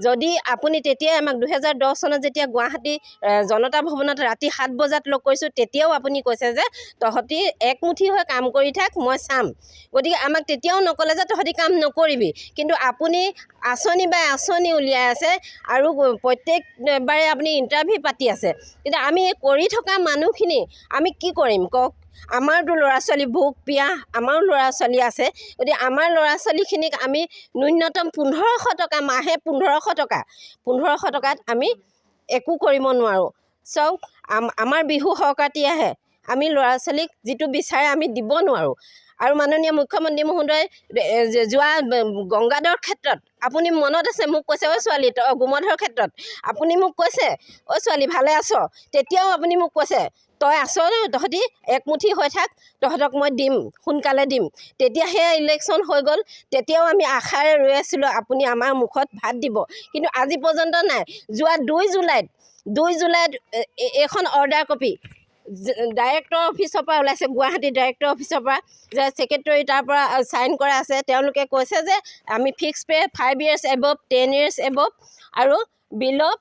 যদি আপুনি তেতিয়াই আমাক 2010 চনত যেতিয়া গুৱাহাটী জনতা ভৱনত ৰাতি 7 বজাত লগ কৰিছোঁ তেতিয়াও আপুনি কৈছে যে তহঁতি একমুঠি হৈ কাম কৰি থাক মই চাম গতিকে আমাক তেতিয়াও নক'লে যে তহঁতি কাম নকৰিবি কিন্তু আপুনি আঁচনি বা আঁচনি উলিয়াই আছে আৰু প্ৰত্যেকবাৰে আপুনি ইণ্টাৰভিউ পাতি আছে কিন্তু আমি কৰি থকা মানুহখিনি আমি কি কৰিম কওক আমাৰতো ল'ৰা ছোৱালী ভোক পিয়াহ আমাৰো ল'ৰা ছোৱালী আছে গতিকে আমাৰ ল'ৰা ছোৱালীখিনিক আমি ন্যূনতম 1500 টকা মাহে 1500 টকাত আমি একো কৰিব নোৱাৰোঁ চাওক আমাৰ বিহু সংক্ৰান্তি আহে আমি ল'ৰা ছোৱালীক যিটো বিচাৰে আমি দিব নোৱাৰোঁ আৰু মাননীয় মুখ্যমন্ত্ৰী মহোদয় যোৱা গংগাধৰ ক্ষেত্ৰত আপুনি মনত আছে মোক কৈছে ঐ ছোৱালী গোমধৰ ক্ষেত্ৰত আপুনি মোক কৈছে ঐ ছোৱালী ভালে আছ তেতিয়াও আপুনি মোক কৈছে তই আছ তহঁতি একমুঠি হৈ থাক তহঁতক মই দিম সোনকালে দিম তেতিয়া সেই ইলেকশ্যন হৈ গ'ল তেতিয়াও আমি আশাৰে ৰৈ আছিলোঁ আপুনি আমাৰ মুখত ভাত দিব কিন্তু আজি পৰ্যন্ত নাই যোৱা 2 জুলাইত এখন অৰ্ডাৰ কপি ডাইৰেক্টৰ অফিচৰ পৰা ওলাইছে গুৱাহাটী ডাইৰেক্টৰ অফিচৰ পৰা যে ছেক্ৰেটাৰী তাৰ পৰা চাইন কৰা আছে তেওঁলোকে কৈছে যে আমি fix pay 5 years above 10 years above আৰু বিল'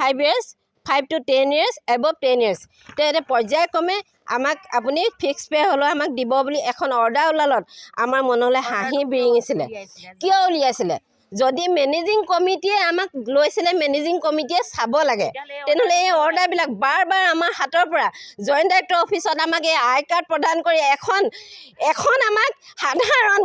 5 years 5 to 10 years above 10 years এতিয়া পৰ্যায়ক্ৰমে আমাক আপুনি ফিক্স পে হ'লেও আমাক দিব বুলি এখন অৰ্ডাৰ ওলালত আমাৰ মনলৈ হাঁহি বিৰিঙিছিলে কিয় উলিয়াইছিলে যদি মেনেজিং কমিটিয়ে আমাক লৈছিলে মেনেজিং কমিটিয়ে চাব লাগে তেনেহ'লে এই অৰ্ডাৰবিলাক বাৰ আমাৰ হাতৰ পৰা জইণ্ট ডাইৰেক্টৰ অফিচত আমাক এই আই কাৰ্ড প্ৰদান কৰি এখন আমাক সাধাৰণ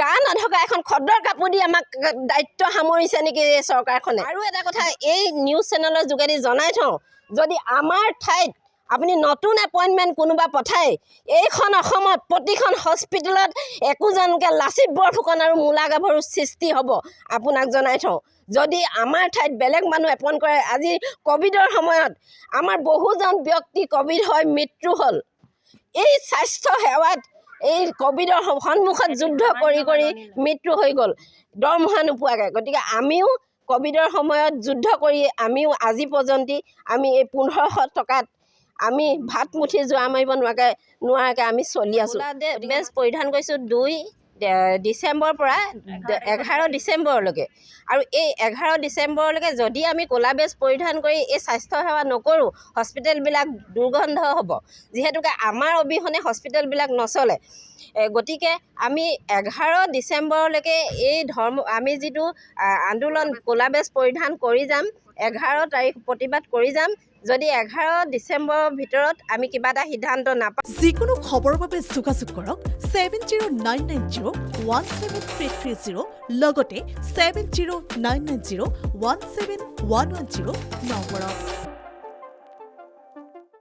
গা নধকা এখন খদৰ কাপোৰ দি আমাক দায়িত্ব সামৰিছে নেকি এই চৰকাৰখনে আৰু এটা কথা এই নিউজ চেনেলৰ যোগেদি জনাই থওঁ যদি আমাৰ ঠাইত আপুনি নতুন এপইণ্টমেণ্ট কোনোবা পঠায় এইখন অসমত প্ৰতিখন হস্পিটেলত একোজনকৈ লাচিত বৰফুকন আৰু মূলা গাভৰুৰ সৃষ্টি হ'ব আপোনাক জনাই থওঁ যদি আমাৰ ঠাইত বেলেগ মানুহ এপইণ্ট কৰে আজি ক'ভিডৰ সময়ত আমাৰ বহুজন ব্যক্তি ক'ভিড হৈ মৃত্যু হ'ল এই স্বাস্থ্য সেৱাত এই ক'ভিডৰ সন্মুখত যুদ্ধ কৰি মৃত্যু হৈ গ'ল দৰমহা নোপোৱাকৈ গতিকে আমিও ক'ভিডৰ সময়ত যুদ্ধ কৰি আমিও আজি পৰ্যন্ত আমি এই 1500 টকাত আমি ভাত মুঠি যোৱা মাৰিব নোৱাৰাকৈ আমি চলি আছোঁ বেজ পৰিধান কৰিছোঁ 2 ডিচেম্বৰৰ পৰা 11 ডিচেম্বৰলৈকে আৰু এই 11 ডিচেম্বৰলৈকে যদি আমি ক'লা বেজ পৰিধান কৰি এই স্বাস্থ্যসেৱা নকৰোঁ হস্পিটেলবিলাক দুৰ্গন্ধ হ'ব যিহেতুকে আমাৰ অবিহনে হস্পিটেলবিলাক নচলে গতিকে আমি 11 ডিচেম্বৰলৈকে এই আমি যিটো আন্দোলন ক'লা বেজ পৰিধান কৰি যাম 11 তাৰিখ প্ৰতিবাদ কৰি যাম যদি 11 ডিচেম্বৰৰ ভিতৰত আমি কিবা এটা সিদ্ধান্ত নাপাওঁ যিকোনো খবৰৰ বাবে যোগাযোগ কৰক 7099017330 লগতে 7099017110 নম্বৰত